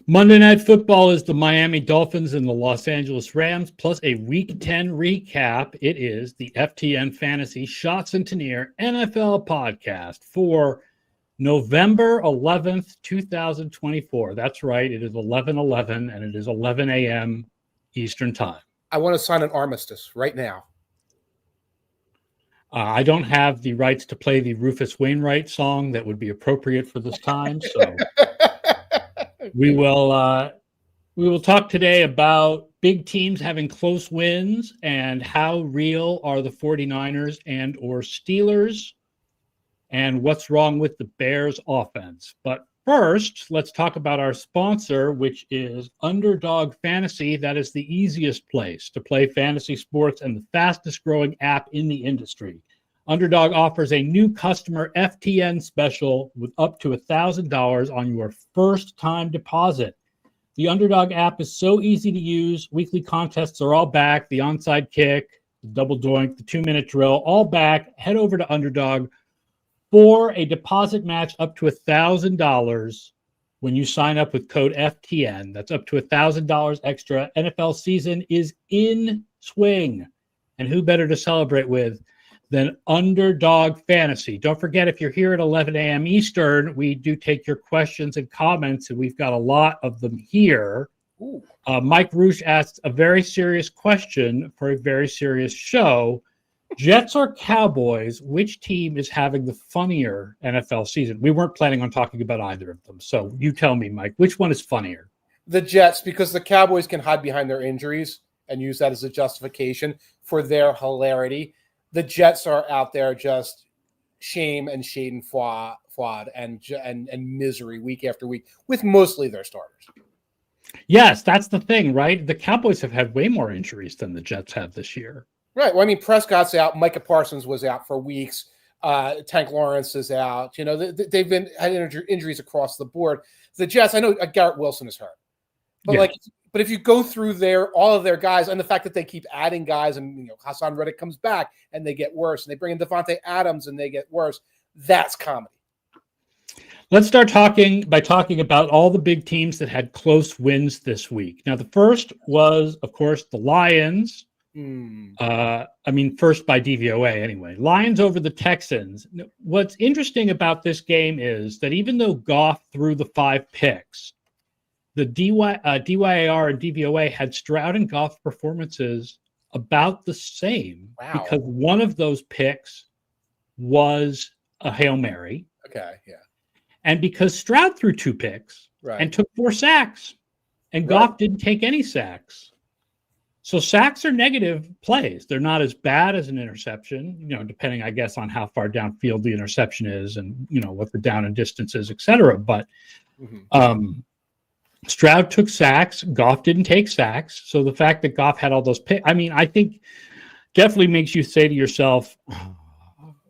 Monday Night Football is the Miami Dolphins and the Los Angeles Rams, plus a Week 10 recap. It is the FTN Fantasy Schatz and Tanier NFL podcast for November 11th, 2024. That's right. It is 11/11, and it is 11 a.m. Eastern Time. I want to sign an armistice right now. I don't have the rights to play the Rufus Wainwright song that would be appropriate for this time, so we will talk today about big teams having close wins and how real are the 49ers and or Steelers and what's wrong with the Bears offense. But first, let's talk about our sponsor, which is Underdog Fantasy. That is the easiest place to play fantasy sports and the fastest growing app in the industry. Underdog offers a new customer FTN special with up to $1,000 on your first time deposit. The Underdog app is so easy to use. Weekly contests are all back. The onside kick, the double doink, the 2-minute drill, all back. Head over to Underdog for a deposit match up to $1,000 when you sign up with code FTN. That's up to $1,000 extra. NFL season is in swing. And who better to celebrate with than Underdog Fantasy? Don't forget, if you're here at 11 a.m. Eastern, we do take your questions and comments, and we've got a lot of them here. Mike Roosh asked a very serious question for a very serious show. Jets or Cowboys, which team is having the funnier NFL season? We weren't planning on talking about either of them. So you tell me, Mike, which one is funnier? The Jets, because the Cowboys can hide behind their injuries and use that as a justification for their hilarity. The Jets are out there just shame and shade and fraud and misery week after week with mostly their starters. Yes, that's the thing, right? The Cowboys have had way more injuries than the Jets have this year. Right. Well, I mean, Prescott's out. Micah Parsons was out for weeks. Tank Lawrence is out. You know, they've been had injuries across the board. The Jets, I know Garrett Wilson is hurt, but But if you go through all of their guys, and the fact that they keep adding guys, and Hassan Reddick comes back and they get worse, and they bring in Devontae Adams and they get worse, that's comedy. Let's start talking about all the big teams that had close wins this week. Now, the first was, of course, the Lions. First by DVOA anyway. Lions over the Texans. What's interesting about this game is that even though Goff threw the 5 picks, the DYAR and DVOA had Stroud and Goff performances about the same. Wow. Because one of those picks was a Hail Mary. Okay, yeah. And because Stroud threw 2 picks and took 4 sacks, and Goff didn't take any sacks. So sacks are negative plays. They're not as bad as an interception, depending, I guess, on how far downfield the interception is and, what the down and distance is, et cetera. But Stroud took sacks. Goff didn't take sacks. So the fact that Goff had all those picks, I think definitely makes you say to yourself,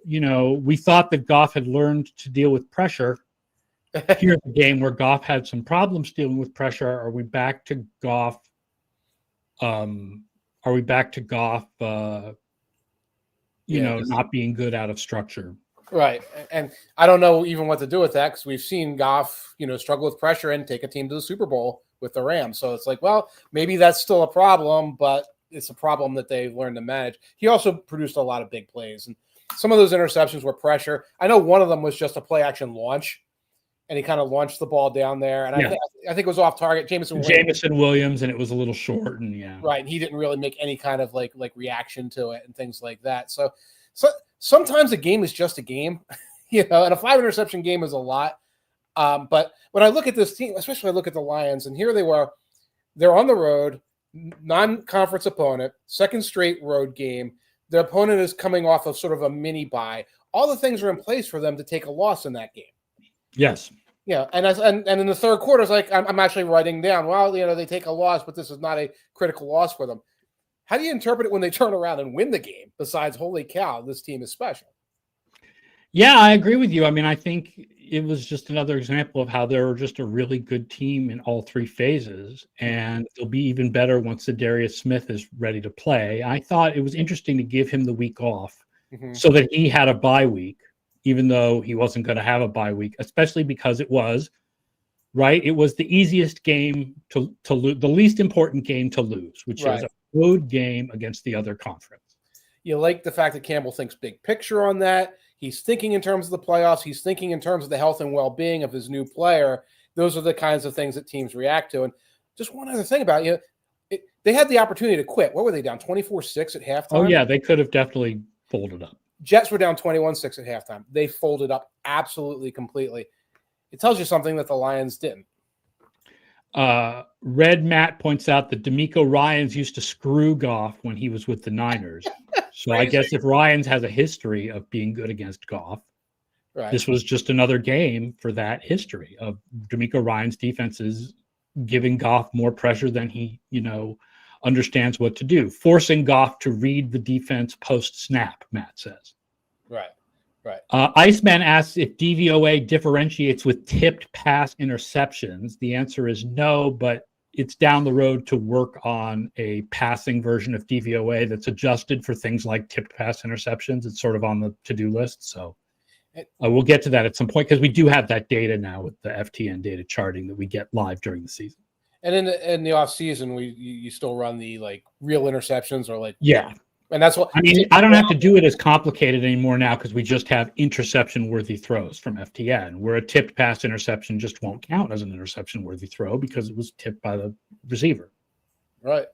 we thought that Goff had learned to deal with pressure. Here's a game where Goff had some problems dealing with pressure. Are we back to Goff? Not being good out of structure? Right. And I don't know even what to do with that, because we've seen Goff, struggle with pressure and take a team to the Super Bowl with the Rams. So it's like, well, maybe that's still a problem, but it's a problem that they've learned to manage. He also produced a lot of big plays, and some of those interceptions were pressure. I know one of them was just a play action launch, and he kind of launched the ball down there. And I think it was off target. Jameson Williams, and it was a little short. And right. And he didn't really make any kind of like reaction to it and things like that. So sometimes a game is just a game, and a 5 interception game is a lot. But when I look at this team, especially when I look at the Lions, and here they were, they're on the road, non-conference opponent, second straight road game. Their opponent is coming off of sort of a mini bye. All the things are in place for them to take a loss in that game. Yes. Yeah, and in the third quarter, it's like I'm actually writing down, well, they take a loss, but this is not a critical loss for them. How do you interpret it when they turn around and win the game, besides, holy cow, this team is special? Yeah, I agree with you. I think it was just another example of how they're just a really good team in all 3 phases, and they'll be even better once Darius Smith is ready to play. I thought it was interesting to give him the week off so that he had a bye week, even though he wasn't going to have a bye week, especially because it was right? It was the easiest game to lose, the least important game to lose, which is a road game against the other conference. You like the fact that Campbell thinks big picture on that. He's thinking in terms of the playoffs. He's thinking in terms of the health and well-being of his new player. Those are the kinds of things that teams react to. And just one other thing about they had the opportunity to quit. What were they down 24-6 at halftime? Oh yeah, they could have definitely folded up. Jets were down 21-6 at halftime. They folded up absolutely completely. It tells you something that the Lions didn't. Red Matt points out that D'Amico Ryans used to screw Goff when he was with the Niners. So I guess if Ryans has a history of being good against Goff, this was just another game for that history of D'Amico Ryans' defenses giving Goff more pressure than he, understands what to do, forcing Goff to read the defense post-snap, Matt says. Right. Iceman asks if DVOA differentiates with tipped pass interceptions. The answer is no, but it's down the road to work on a passing version of DVOA that's adjusted for things like tipped pass interceptions. It's sort of on the to-do list. So we'll get to that at some point because we do have that data now with the FTN data charting that we get live during the season. And in the off season, you still run the real interceptions or yeah. And that's what I don't have to do it as complicated anymore now because we just have interception-worthy throws from FTN, where a tipped pass interception just won't count as an interception-worthy throw because it was tipped by the receiver. Right.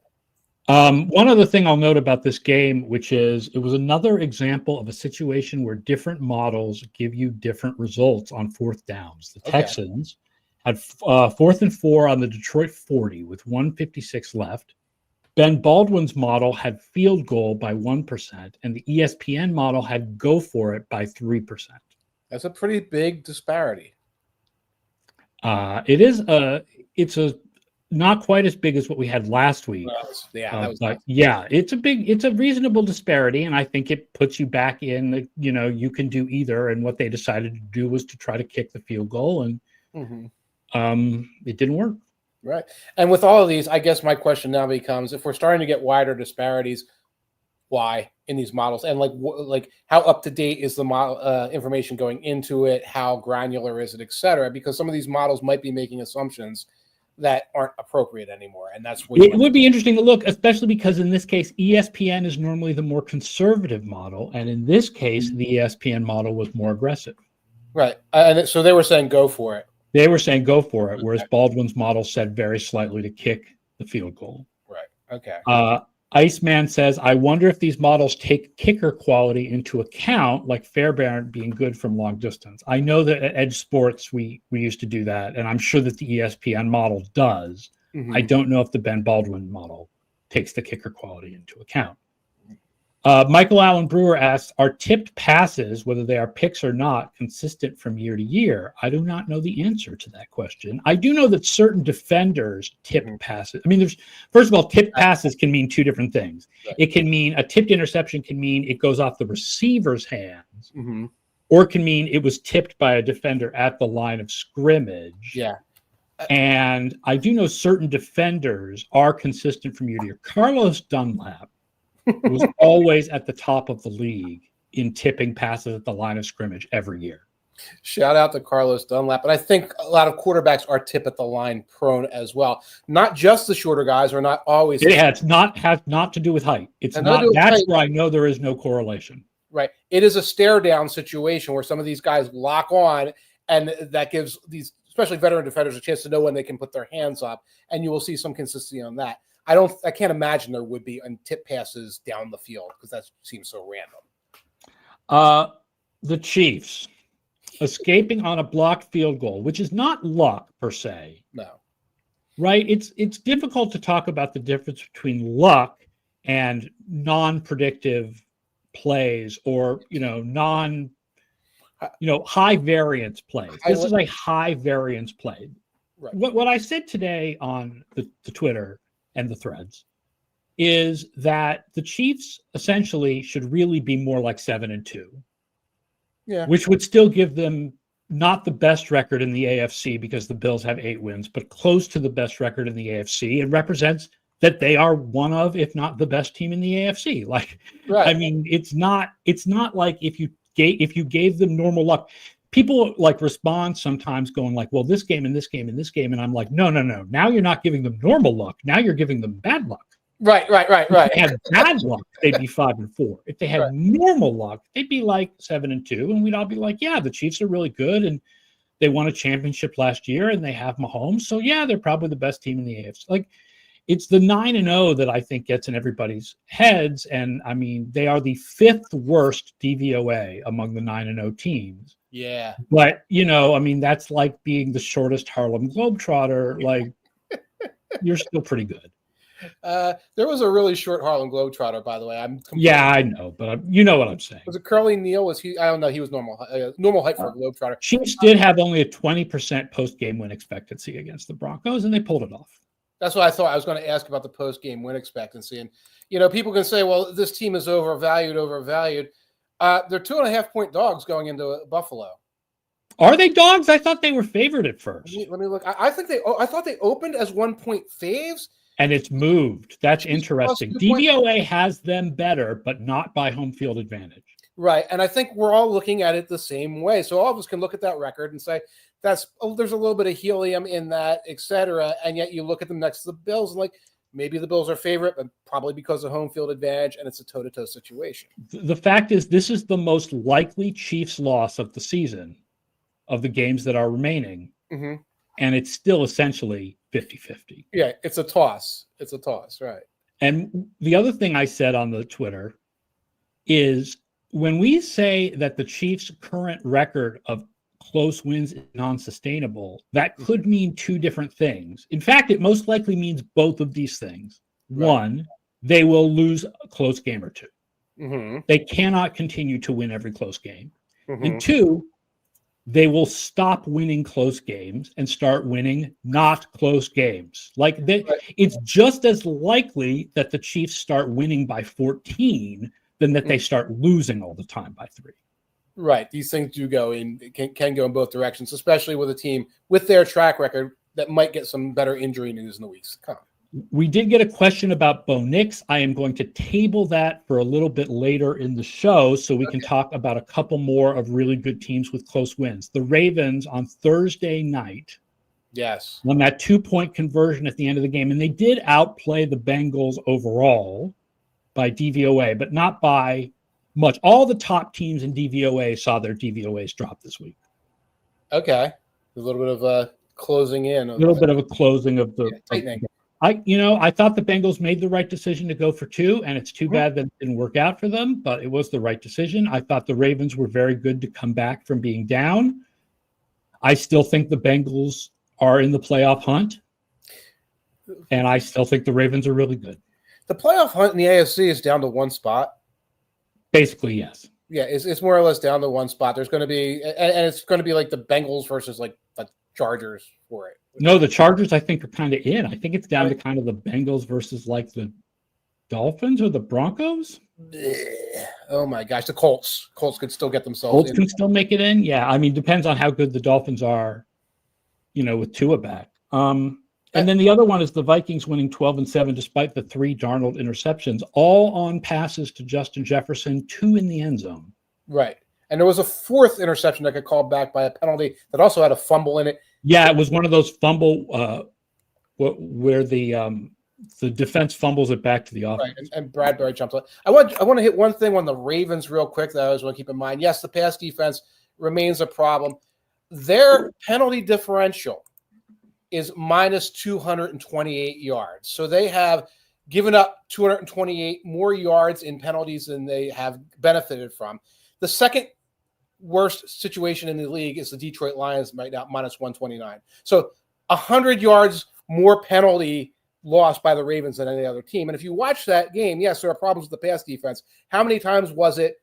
One other thing I'll note about this game, which is it was another example of a situation where different models give you different results on fourth downs. The Texans had 4th and 4 on the Detroit 40 with 1:56 left. Ben Baldwin's model had field goal by 1%, and the ESPN model had go for it by 3%. That's a pretty big disparity. It's not quite as big as what we had last week. It's a reasonable disparity, and I think it puts you back in. You can do either, and what they decided to do was to try to kick the field goal, and it didn't work. Right. And with all of these, I guess my question now becomes, if we're starting to get wider disparities, why in these models? And how up to date is the model information going into it? How granular is it, et cetera? Because some of these models might be making assumptions that aren't appropriate anymore. And that's what it would be interesting to look, especially because in this case, ESPN is normally the more conservative model. And in this case, the ESPN model was more aggressive. Right. And so they were saying go for it. They were saying go for it, whereas Baldwin's model said very slightly to kick the field goal. Right. Okay. Iceman says, I wonder if these models take kicker quality into account, like Fairbairn being good from long distance. I know that at Edge Sports, we used to do that, and I'm sure that the ESPN model does. I don't know if the Ben Baldwin model takes the kicker quality into account. Michael Allen Brewer asks, are tipped passes, whether they are picks or not, consistent from year to year? I do not know the answer to that question. I do know that certain defenders tip passes. I mean, first of all, tipped passes can mean two different things. Right. It can mean a tipped interception can mean it goes off the receiver's hands, or it can mean it was tipped by a defender at the line of scrimmage. Yeah. And I do know certain defenders are consistent from year to year. Carlos Dunlap was always at the top of the league in tipping passes at the line of scrimmage every year. Shout out to Carlos Dunlap. And I think a lot of quarterbacks are tip at the line prone as well. Not just the shorter guys are not always. It has not to do with height. It's not. That's where I know there is no correlation. Right. It is a stare down situation where some of these guys lock on, and that gives these, especially veteran defenders, a chance to know when they can put their hands up. And you will see some consistency on that. I can't imagine there would be on tip passes down the field because that seems so random. The Chiefs escaping on a blocked field goal, which is not luck per se. No. Right? It's difficult to talk about the difference between luck and non-predictive plays or, high variance plays. This is a high variance play. Right. What I said today on the Twitter and the threads is that the Chiefs essentially should really be more like 7-2, which would still give them not the best record in the AFC because the Bills have 8 wins, but close to the best record in the AFC. It represents that they are one of, if not the best team in the AFC. I mean, it's not like if you gave them normal luck. people like respond sometimes going like, well, this game and this game and this game. And I'm like, no. Now you're not giving them normal luck. Now you're giving them bad luck. Right. If they had bad luck, they'd be 5-4. If they had normal luck, they'd be like 7-2. And we'd all be like, yeah, the Chiefs are really good. And they won a championship last year and they have Mahomes. So yeah, they're probably the best team in the AFC. Like, it's the 9-0 that I think gets in everybody's heads. And I mean, they are the 5th worst DVOA among the 9-0 teams. Yeah. But, you know, I mean, that's like being the shortest Harlem Globetrotter. Like, you're still pretty good. There was a really short Harlem Globetrotter, by the way. Yeah, I know, but you know what I'm saying. Was it Curly Neal? Was he? I don't know. He was normal height for a Globetrotter. Chiefs did have only a 20% post-game win expectancy against the Broncos, and they pulled it off. That's what I thought. I was going to ask about the post-game win expectancy. And, you know, people can say, well, this team is overvalued. They're 2.5-point dogs going into Buffalo. Are they dogs? I thought they were favored at first. Let me look. I thought they opened as 1-point faves. And it's moved. That's interesting. DVOA has them better, but not by home field advantage. Right. And I think we're all looking at it the same way. So all of us can look at that record and say, there's a little bit of helium in that, et cetera. And yet you look at them next to the Bills and like, maybe the Bills are favorite, but probably because of home field advantage, and it's a toe-to-toe situation. The fact is, this is the most likely Chiefs loss of the season of the games that are remaining. Mm-hmm. And it's still essentially 50-50. Yeah, it's a toss. Right. And the other thing I said on the Twitter is when we say that the Chiefs' current record of close wins is non-sustainable, that could mean two different things. In fact, it most likely means both of these things. Right. One, they will lose a close game or two. Mm-hmm. They cannot continue to win every close game. Mm-hmm. And two, they will stop winning close games and start winning not close games. Like it's just as likely that the Chiefs start winning by 14 than that they start losing all the time by 3. Right. These things do go in, can go in both directions, especially with a team with their track record that might get some better injury news in the weeks to come. We did get a question about Bo Nix. I am going to table that for a little bit later in the show so we can talk about a couple more of really good teams with close wins. The Ravens on Thursday night won that 2-point conversion at the end of the game, and they did outplay the Bengals overall by DVOA, but not by much. All the top teams in DVOA saw their DVOAs drop this week. Okay. A little bit of a closing in. A little bit of a closing of the tightening. I thought the Bengals made the right decision to go for 2, and it's too bad that it didn't work out for them, but it was the right decision. I thought the Ravens were very good to come back from being down. I still think the Bengals are in the playoff hunt, and I still think the Ravens are really good. The playoff hunt in the AFC is down to one spot. Basically, yes. Yeah, it's more or less down to one spot. There's going to be, and it's going to be like the Bengals versus like the Chargers for it. No, the Chargers, I think, are kind of in. I think it's down to kind of the Bengals versus like the Dolphins or the Broncos. Oh my gosh, the Colts. Colts could still get themselves Colts in. can still make it in. Yeah, I mean, depends on how good the Dolphins are, with Tua back. And then the other one is the Vikings winning 12-7 despite the 3 Darnold interceptions, all on passes to Justin Jefferson, 2 in the end zone. Right. And there was a 4th interception that got called back by a penalty that also had a fumble in it. Yeah, it was one of those fumble where the defense fumbles it back to the offense. Right, and Bradbury jumps on. I want to hit one thing on the Ravens real quick that I always want to keep in mind. Yes, the pass defense remains a problem. Their penalty differential is minus 228 yards. So they have given up 228 more yards in penalties than they have benefited from. The second worst situation in the league is the Detroit Lions right now, minus 129. So 100 yards more penalty lost by the Ravens than any other team. And if you watch that game, yes, there are problems with the pass defense. How many times was it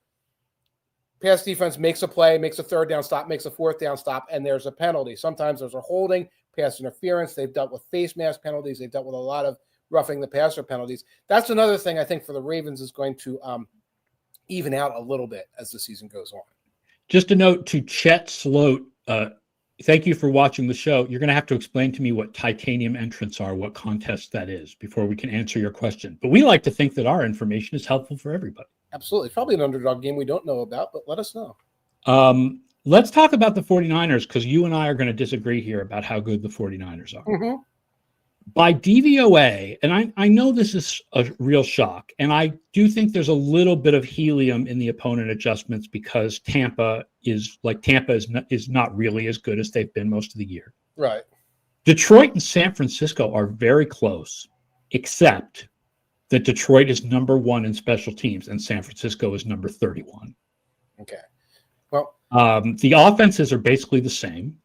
pass defense makes a play, makes a 3rd down stop, makes a 4th down stop, and there's a penalty? Sometimes there's a holding, pass interference. They've dealt with face mask penalties. They've dealt with a lot of roughing the passer penalties. That's another thing I think for the Ravens is going to even out a little bit as the season goes on. Just a note to Chet Sloat. Thank you for watching the show. You're going to have to explain to me what titanium entrants are, what contest that is, before we can answer your question. But we like to think that our information is helpful for everybody. Absolutely. It's probably an underdog game we don't know about, but let us know. Let's talk about the 49ers because you and I are going to disagree here about how good the 49ers are. Mm-hmm. By DVOA, and I know this is a real shock, and I do think there's a little bit of helium in the opponent adjustments because Tampa is not really as good as they've been most of the year. Right. Detroit and San Francisco are very close, except that Detroit is number 1 in special teams and San Francisco is number 31. Okay. Well, the offenses are basically the same.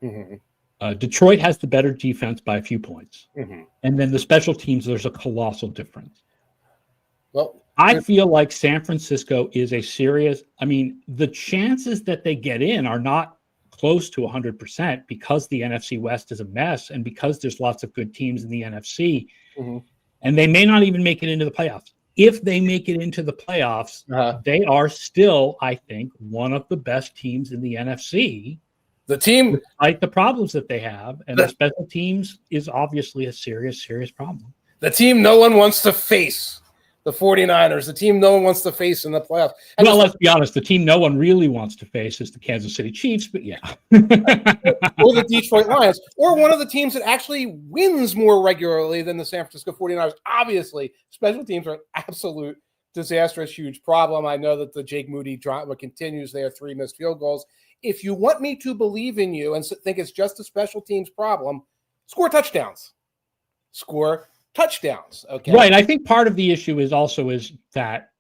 Mm-hmm. Detroit has the better defense by a few points. Mm-hmm. And then the special teams, there's a colossal difference. Well, I feel like San Francisco is a serious, the chances that they get in are not close to 100% because the NFC West is a mess and because there's lots of good teams in the NFC. Mm-hmm. And they may not even make it into the playoffs. If they make it into the playoffs, they are still, I think, one of the best teams in the NFC. The team, despite the problems that they have, and the special teams is obviously a serious, serious problem. The team no one wants to face, the 49ers, the team no one wants to face in the playoffs. And well, let's be honest, the team no one really wants to face is the Kansas City Chiefs, but yeah. Or the Detroit Lions, or one of the teams that actually wins more regularly than the San Francisco 49ers. Obviously, special teams are an absolute disastrous, huge problem. I know that the Jake Moody drama continues. They have 3 missed field goals. If you want me to believe in you and think it's just a special teams problem, score touchdowns. Score touchdowns. Okay. Right. I think part of the issue is that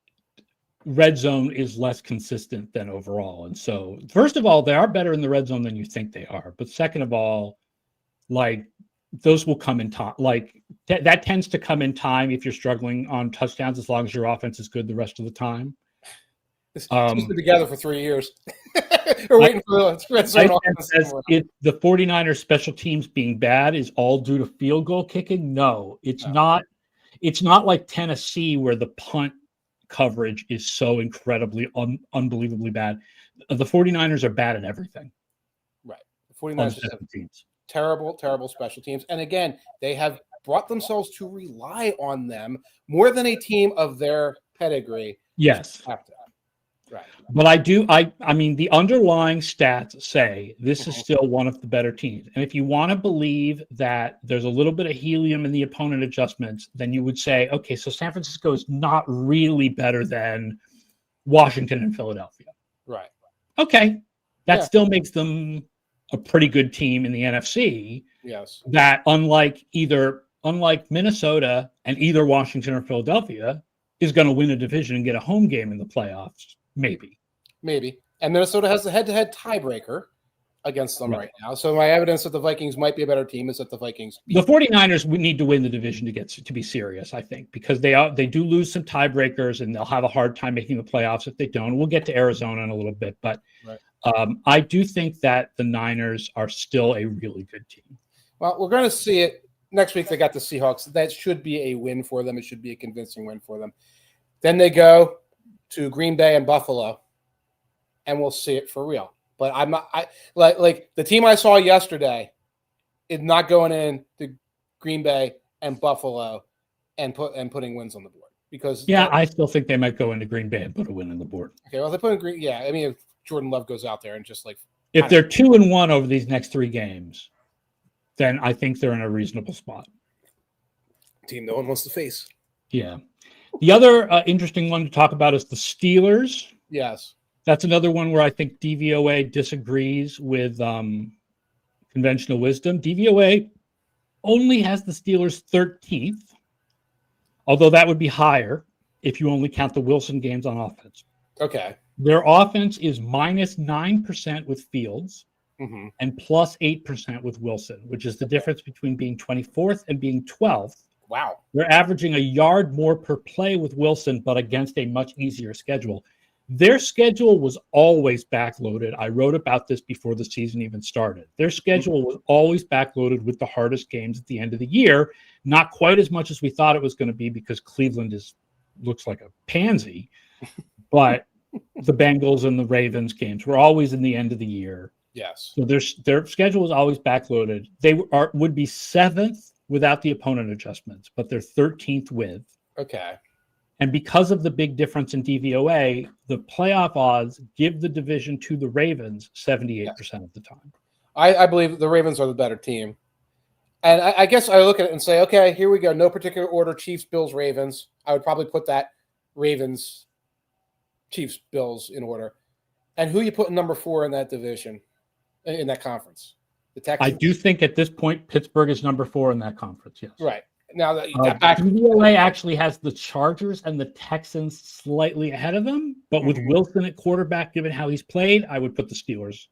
red zone is less consistent than overall. And so, first of all, they are better in the red zone than you think they are. But second of all, those will come in time. That tends to come in time if you're struggling on touchdowns, as long as your offense is good the rest of the time. It's been together for 3 years. We're waiting for the red zone offense. If the 49ers special teams being bad is all due to field goal kicking, no, it's not. It's not like Tennessee where the punt coverage is so incredibly unbelievably bad. The 49ers are bad at everything. Right. The 49ers have terrible, terrible special teams. And again, they have brought themselves to rely on them more than a team of their pedigree. Yes. Have to. Right. But the underlying stats say this is still one of the better teams. And if you want to believe that there's a little bit of helium in the opponent adjustments, then you would say, okay, so San Francisco is not really better than Washington and Philadelphia. Right. Okay. That still makes them a pretty good team in the NFC. Yes. That unlike Minnesota and either Washington or Philadelphia is going to win a division and get a home game in the playoffs. Maybe. And Minnesota has the head-to-head tiebreaker against them right now. So my evidence that the Vikings might be a better team is that the Vikings the 49ers would need to win the division to be serious, I think, because they do lose some tiebreakers and they'll have a hard time making the playoffs if they don't. We'll get to Arizona in a little bit, but I do think that the Niners are still a really good team. Well, we're going to see it next week. They got the Seahawks. That should be a win for them. It should be a convincing win for them. Then they go to Green Bay and Buffalo, and we'll see it for real. But I'm not like the team I saw yesterday is not going in to Green Bay and Buffalo and putting wins on the board because I still think they might go into Green Bay and put a win on the board. Okay, well they put in Green. Yeah, I mean if Jordan Love goes out there and just if they're 2-1 over these next 3 games, then I think they're in a reasonable spot. Team no one wants to face. Yeah. The other interesting one to talk about is the Steelers. Yes. That's another one where I think DVOA disagrees with conventional wisdom. DVOA only has the Steelers 13th, although that would be higher if you only count the Wilson games on offense. Okay. Their offense is minus 9% with Fields and plus 8% with Wilson, which is the difference between being 24th and being 12th. Wow. They're averaging a yard more per play with Wilson, but against a much easier schedule. Their schedule was always backloaded. I wrote about this before the season even started. Their schedule was always backloaded with the hardest games at the end of the year. Not quite as much as we thought it was going to be because Cleveland looks like a pansy, but the Bengals and the Ravens games were always in the end of the year. Yes. So their schedule was always backloaded. They would be 7th without the opponent adjustments, but they're 13th with. Okay. And because of the big difference in DVOA, the playoff odds give the division to the Ravens 78% of the time. I believe the Ravens are the better team. And I guess I look at it and say, okay, here we go. No particular order, Chiefs, Bills, Ravens. I would probably put that Ravens, Chiefs, Bills in order. And who you put in number 4 in that division, in that conference? The Texans? I do think at this point, Pittsburgh is number 4 in that conference, yes. Right. Now that DVOA actually has the Chargers and the Texans slightly ahead of them, but with Wilson at quarterback, given how he's played, I would put the Steelers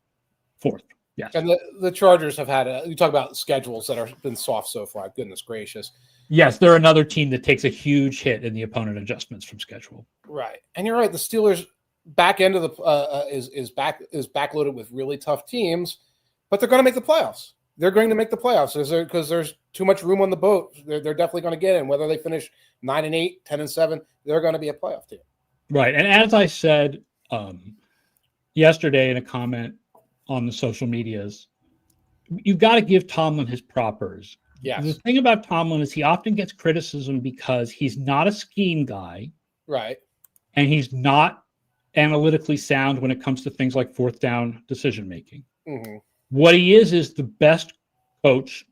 4th. Yes. And the Chargers have had you talk about schedules that have been soft so far. Goodness gracious. Yes, they're another team that takes a huge hit in the opponent adjustments from schedule. Right, and you're right. The Steelers back end of the is backloaded with really tough teams, but they're going to make the playoffs. They're going to make the playoffs because there's too much room on the boat. They're definitely going to get in. Whether they finish 9-8, 10-7, they're going to be a playoff team. Right, and as I said yesterday in a comment on the social medias, you've got to give Tomlin his propers. Yes. The thing about Tomlin is he often gets criticism because he's not a scheme guy. Right. And he's not analytically sound when it comes to things like fourth down decision making. Mm-hmm. What he is the best coach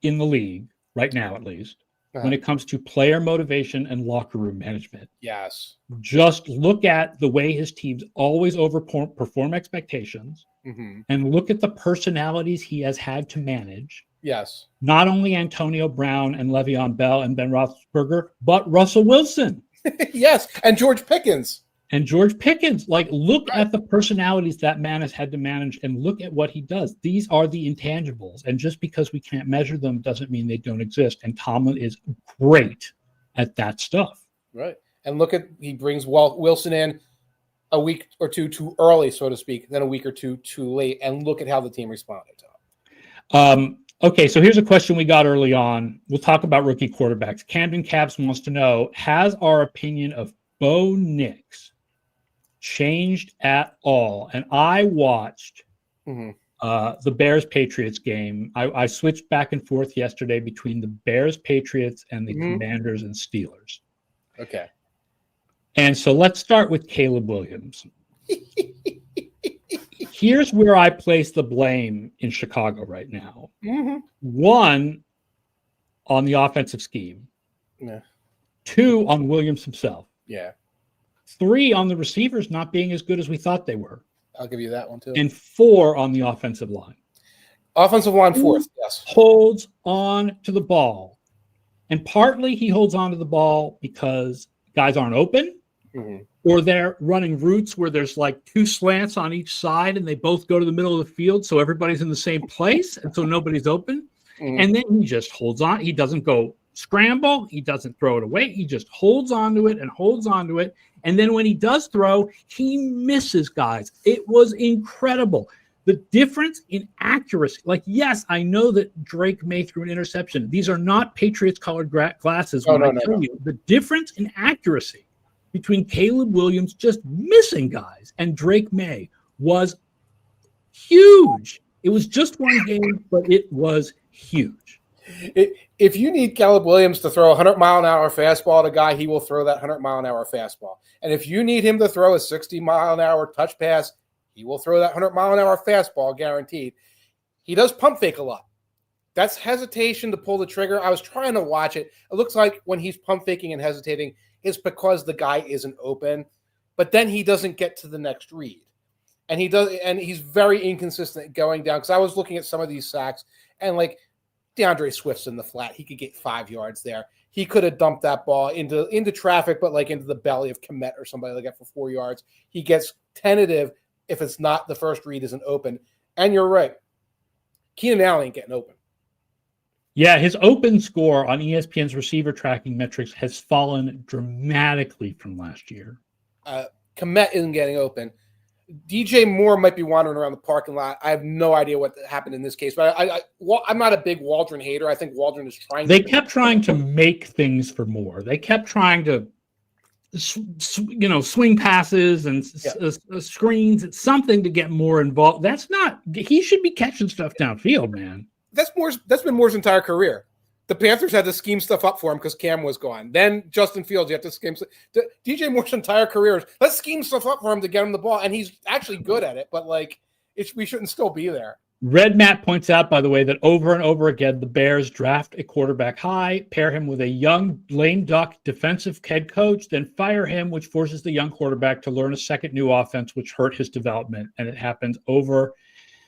in the league, right now at least, when it comes to player motivation and locker room management. Yes. Just look at the way his teams always overperform expectations and look at the personalities he has had to manage. Yes. Not only Antonio Brown and Le'Veon Bell and Ben Roethlisberger, but Russell Wilson. Yes. And George Pickens. Like, look at the personalities that man has had to manage and look at what he does. These are the intangibles. And just because we can't measure them doesn't mean they don't exist. And Tomlin is great at that stuff. Right. And look at, he brings Wilson in a week or two too early, so to speak, then a week or two too late. And look at how the team responded to him. Okay, so here's a question we got early on. We'll talk about rookie quarterbacks. Camden Caps wants to know, has our opinion of Bo Nix changed at all? And I watched the Bears-Patriots game. I switched back and forth yesterday between the Bears-Patriots and the Commanders and Steelers. Okay. And so let's start with Caleb Williams. Here's where I place the blame in Chicago right now. 1, on the offensive scheme. Yeah. 2, on Williams himself. Yeah. 3, on the receivers not being as good as we thought they were. I'll give you that one too. And 4, on the offensive line. Offensive line 4th, yes. Holds on to the ball. And partly he holds on to the ball because guys aren't open. Or they're running routes where there's like 2 slants on each side and they both go to the middle of the field, so everybody's in the same place and so nobody's open. And then he just holds on. He doesn't go scramble. He doesn't throw it away. He just holds on to it and holds on to it. And then when he does throw, he misses guys. It was incredible. The difference in accuracy. Like, yes, I know that Drake May threw an interception. These are not Patriots-colored glasses. I tell you, the difference in accuracy between Caleb Williams just missing guys and Drake May was huge. It was just one game, but it was huge. If you need Caleb Williams to throw a 100-mile-an-hour fastball at a guy, he will throw that 100-mile-an-hour fastball. And if you need him to throw a 60-mile-an-hour touch pass, he will throw that 100-mile-an-hour fastball, guaranteed. He does pump fake a lot. That's hesitation to pull the trigger. I was trying to watch it. It looks like when he's pump faking and hesitating, it's because the guy isn't open, but then he doesn't get to the next read. And he's very inconsistent going down. Because I was looking at some of these sacks, and like DeAndre Swift's in the flat. He could get 5 yards there. He could have dumped that ball into traffic, but like into the belly of Komet or somebody like that for 4 yards. He gets tentative if it's not the first read isn't open. And you're right. Keenan Allen ain't getting open. Yeah, his open score on ESPN's receiver tracking metrics has fallen dramatically from last year. Komet isn't getting open. DJ Moore might be wandering around the parking lot. I have no idea what happened in this case, but I'm not a big Waldron hater. I think Waldron is trying. They kept trying to make things for Moore. They kept trying to, swing passes and screens. It's something to get Moore involved. That's not. He should be catching stuff downfield, man. That's been Moore's entire career. The Panthers had to scheme stuff up for him because Cam was gone. Then Justin Fields, you have to scheme. DJ Moore's entire career is, let's scheme stuff up for him to get him the ball, and he's actually good at it. But like, we shouldn't still be there. Red Matt points out, by the way, that over and over again, the Bears draft a quarterback high, pair him with a young lame duck defensive head coach, then fire him, which forces the young quarterback to learn a second new offense, which hurt his development. And it happens over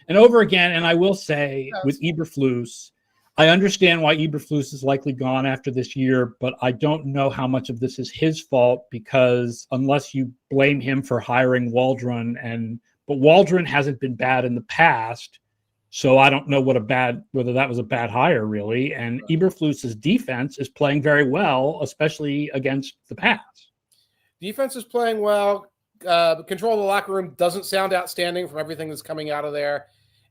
and over again. And I will say, with Eberflus, I understand why Eberflus is likely gone after this year, but I don't know how much of this is his fault, because unless you blame him for hiring Waldron, but Waldron hasn't been bad in the past, so I don't know whether that was a bad hire, really. And Eberflus's defense is playing very well, especially against the pass. Defense is playing well. Control of the locker room doesn't sound outstanding from everything that's coming out of there.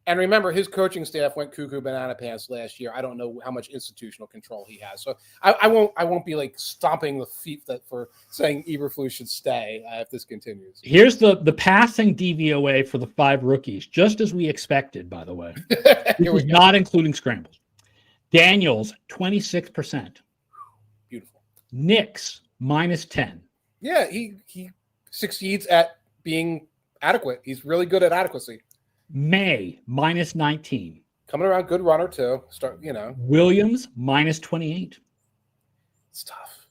And remember, his coaching staff went cuckoo banana pants last year. I don't know how much institutional control he has. So I won't be like stomping the feet for saying Eberflus should stay if this continues. Here's the passing DVOA for the 5 rookies, just as we expected, by the way. This is not including scrambles. Daniels, 26%. Beautiful. Nix, -10. Yeah, he succeeds at being adequate. He's really good at adequacy. May, -19. Coming around, good runner too. Williams, -28. It's tough.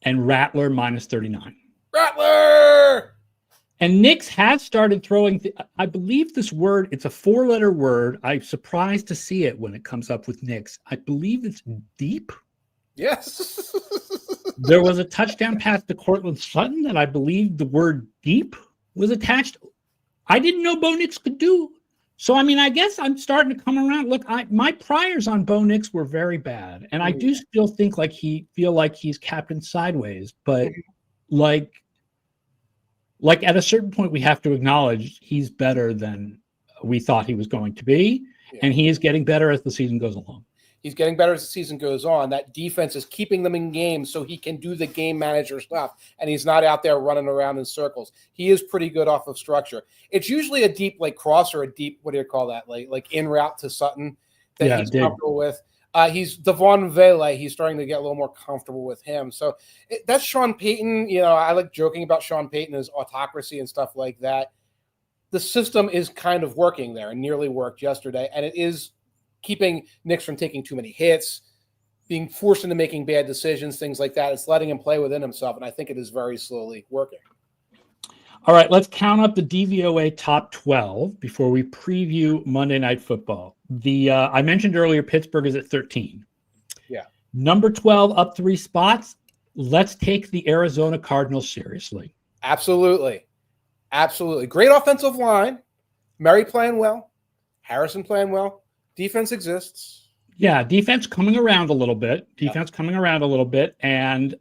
And Rattler, -39. Rattler! And Nix has started throwing, I believe this word, it's a 4-letter word. I'm surprised to see it when it comes up with Nix. I believe it's deep. Yes. There was a touchdown pass to Cortland Sutton that I believe the word deep was attached. I didn't know Bo Nix could do. So, I mean, I guess I'm starting to come around. Look, my priors on Bo Nix were very bad. And I do still think feel like he's captain sideways. But like at a certain point, we have to acknowledge he's better than we thought he was going to be. Yeah. And he is getting better as the season goes along. He's getting better as the season goes on. That defense is keeping them in games so he can do the game manager stuff, and he's not out there running around in circles. He is pretty good off of structure. It's usually a deep cross or a deep, what do you call that, like in route to Sutton that he's comfortable with. He's Devon Vele. He's starting to get a little more comfortable with him. So that's Sean Payton. I like joking about Sean Payton, his autocracy and stuff like that. The system is kind of working there and nearly worked yesterday, and it is keeping Nix from taking too many hits, being forced into making bad decisions, things like that. It's letting him play within himself, and I think it is very slowly working. All right, let's count up the DVOA top 12 before we preview Monday Night Football. I mentioned earlier Pittsburgh is at 13. Yeah. Number 12 up 3 spots. Let's take the Arizona Cardinals seriously. Absolutely. Absolutely. Great offensive line. Murray playing well. Harrison playing well. Defense exists. Yeah, defense coming around a little bit. And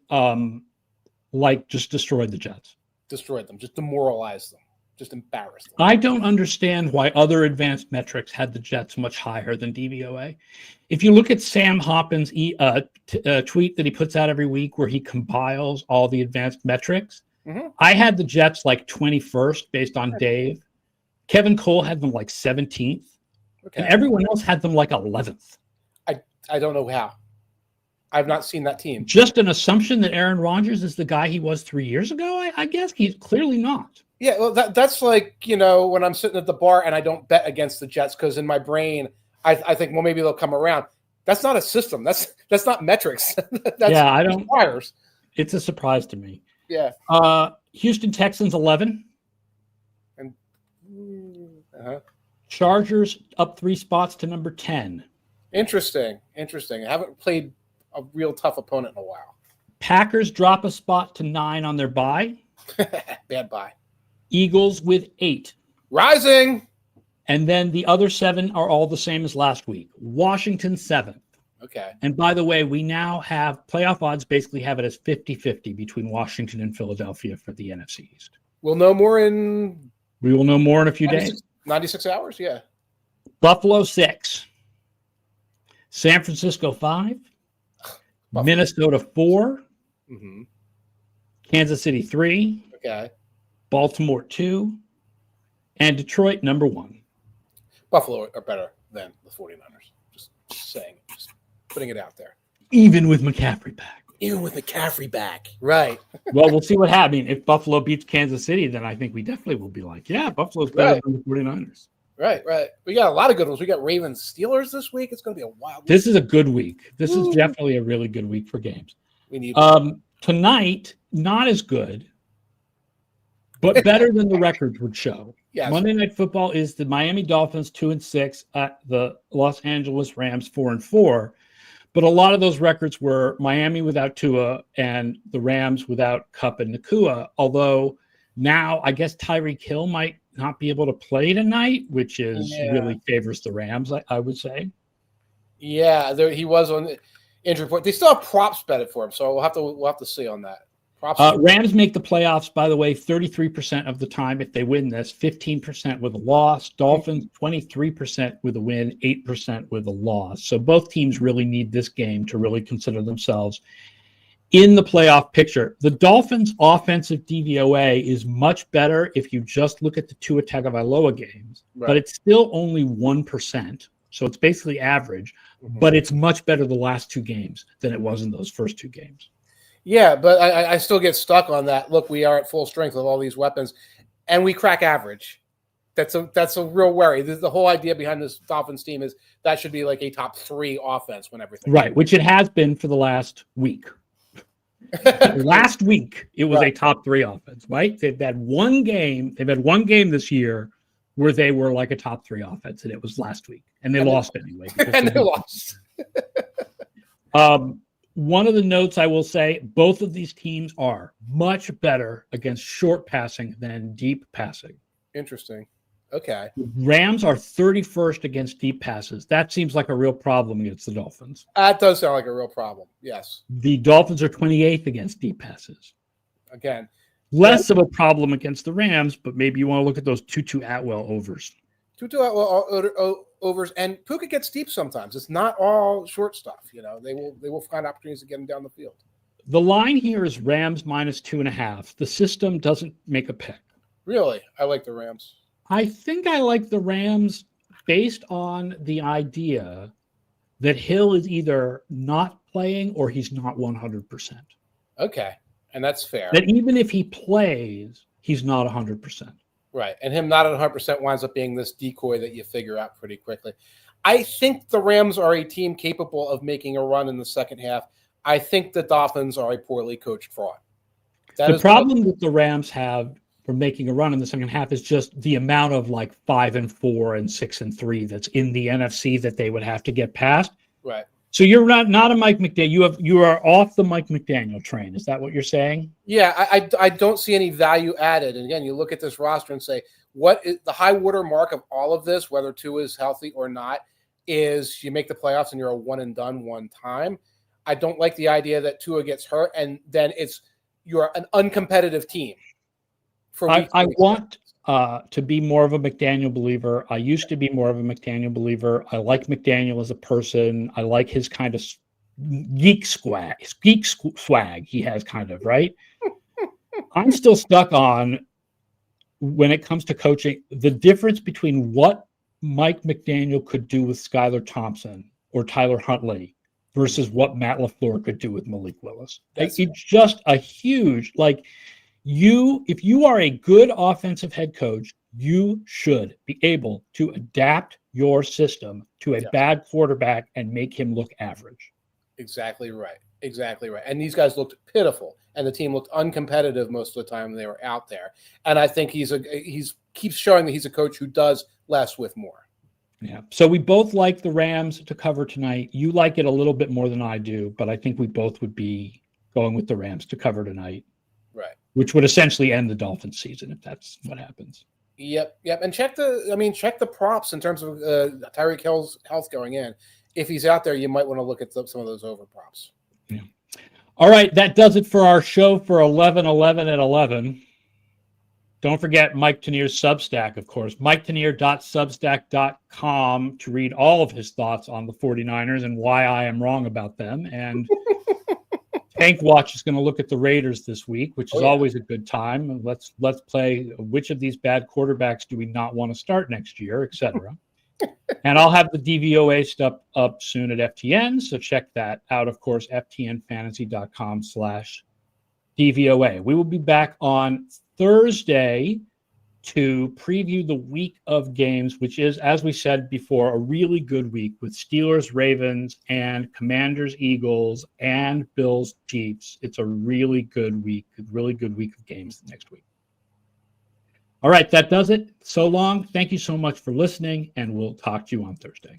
just destroyed the Jets. Destroyed them. Just demoralized them. Just embarrassed them. I don't understand why other advanced metrics had the Jets much higher than DVOA. If you look at Sam Hoppin's tweet that he puts out every week where he compiles all the advanced metrics, I had the Jets 21st based on Dave. Kevin Cole had them 17th. Okay. And everyone else had them 11th. I don't know how. I've not seen that team. Just an assumption that Aaron Rodgers is the guy he was 3 years ago? I guess he's clearly not. Yeah, well, that's when I'm sitting at the bar and I don't bet against the Jets because in my brain, I think, well, maybe they'll come around. That's not a system. That's not metrics. I don't. Wires. It's a surprise to me. Yeah. Hampton Texans 11. And Chargers up 3 spots to number 10. Interesting. I haven't played a real tough opponent in a while. Packers drop a spot to 9 on their bye. Bad bye. Eagles with 8. Rising. And then the other 7 are all the same as last week. Washington 7th. Okay. And by the way, we now have playoff odds basically have it as 50-50 between Washington and Philadelphia for the NFC East. We will know more in a few days. 96 hours, yeah. Buffalo 6. San Francisco 5. Buffalo. Minnesota 4. Mm-hmm. Kansas City 3. Okay. Baltimore 2. And Detroit number 1. Buffalo are better than the 49ers. Just saying. putting it out there. Even with McCaffrey back. Even with McCaffrey back. Right. Well, we'll see what happens. If Buffalo beats Kansas City, then I think we definitely will be like, yeah, Buffalo's better than the 49ers. Right. We got a lot of good ones. We got Ravens Steelers this week. It's going to be a wild week. This is a good week. This is definitely a really good week for games. We need tonight, not as good, but better than the records would show. Yes. Monday Night Football is the Miami Dolphins 2-6 at the Los Angeles Rams 4-4. But a lot of those records were Miami without Tua and the Rams without Kupp and Nakua. Although now I guess Tyreek Hill might not be able to play tonight, which is really favors the Rams, I would say. Yeah, he was on the injury report. They still have props betted for him, so we'll have to see on that. Rams make the playoffs, by the way, 33% of the time if they win this, 15% with a loss. Dolphins, 23% with a win, 8% with a loss. So both teams really need this game to really consider themselves in the playoff picture. The Dolphins' offensive DVOA is much better if you just look at the Tua Tagovailoa games, but it's still only 1%. So it's basically average, but it's much better the last two games than it was in those first two games. Yeah, but I still get stuck on that. Look, we are at full strength with all these weapons, and we crack average. That's a real worry. The whole idea behind this Dolphins team is that should be like a top 3 offense when everything. Right, which it has been for the last week. Last week, it was a top 3 offense, right? They've had one game this year where they were like a top 3 offense, and it was last week. And they lost anyway. And they lost. One of the notes I will say, both of these teams are much better against short passing than deep passing. Interesting. Okay. Rams are 31st against deep passes. That seems like a real problem against the Dolphins. That does sound like a real problem. Yes. The Dolphins are 28th against deep passes. Again. Less of a problem against the Rams, but maybe you want to look at those Tutu Atwell overs. Tutu Atwell overs, and Puka gets deep sometimes. It's not all short stuff. You know, they will find opportunities to get him down the field. The line here is Rams -2.5. The system doesn't make a pick. Really? I like the Rams. I think I like the Rams based on the idea that Hill is either not playing or he's not 100%. Okay, and that's fair. That even if he plays, he's not 100%. Right, and him not at 100% winds up being this decoy that you figure out pretty quickly. I think the Rams are a team capable of making a run in the second half. I think the Dolphins are a poorly coached fraud. The problem that the Rams have for making a run in the second half is just the amount of like 5-4 and 6-3 that's in the NFC that they would have to get past. Right. So you're not a Mike McDaniel. You are off the Mike McDaniel train. Is that what you're saying? Yeah, I don't see any value added. And again, you look at this roster and say, what is the high water mark of all of this, whether Tua is healthy or not, is you make the playoffs and you're a one and done one time. I don't like the idea that Tua gets hurt and then you're an uncompetitive team. I want to be more of a McDaniel believer. I used to be more of a McDaniel believer. I like McDaniel as a person. I like his kind of geek swag he has kind of, right? I'm still stuck on, when it comes to coaching, the difference between what Mike McDaniel could do with Skylar Thompson or Tyler Huntley versus what Matt LaFleur could do with Malik Willis. It's just a huge, if you are a good offensive head coach, you should be able to adapt your system to a bad quarterback and make him look average. Exactly right. And these guys looked pitiful, and the team looked uncompetitive most of the time they were out there. And I think he's keeps showing that he's a coach who does less with more. Yeah. So we both like the Rams to cover tonight. You like it a little bit more than I do, but I think we both would be going with the Rams to cover tonight. Right. Which would essentially end the Dolphins season if that's what happens. Yep. And check the props in terms of Tyreek Hill's health going in. If he's out there, you might want to look at some of those over props. Yeah. All right, that does it for our show for 11/11/11. Don't forget Mike Tanier's Substack, of course. MikeTanier.substack.com to read all of his thoughts on the 49ers and why I am wrong about them. And Tank Watch is going to look at the Raiders this week, which is always a good time. Let's play which of these bad quarterbacks do we not want to start next year, etc. And I'll have the DVOA stuff up soon at FTN, so check that out. Of course, ftnfantasy.com/DVOA. We will be back on Thursday to preview the week of games, which is, as we said before, a really good week with Steelers, Ravens, and Commanders, Eagles, and Bills, Chiefs. It's a really good week of games next week. All right, that does it. So long. Thank you so much for listening, and we'll talk to you on Thursday.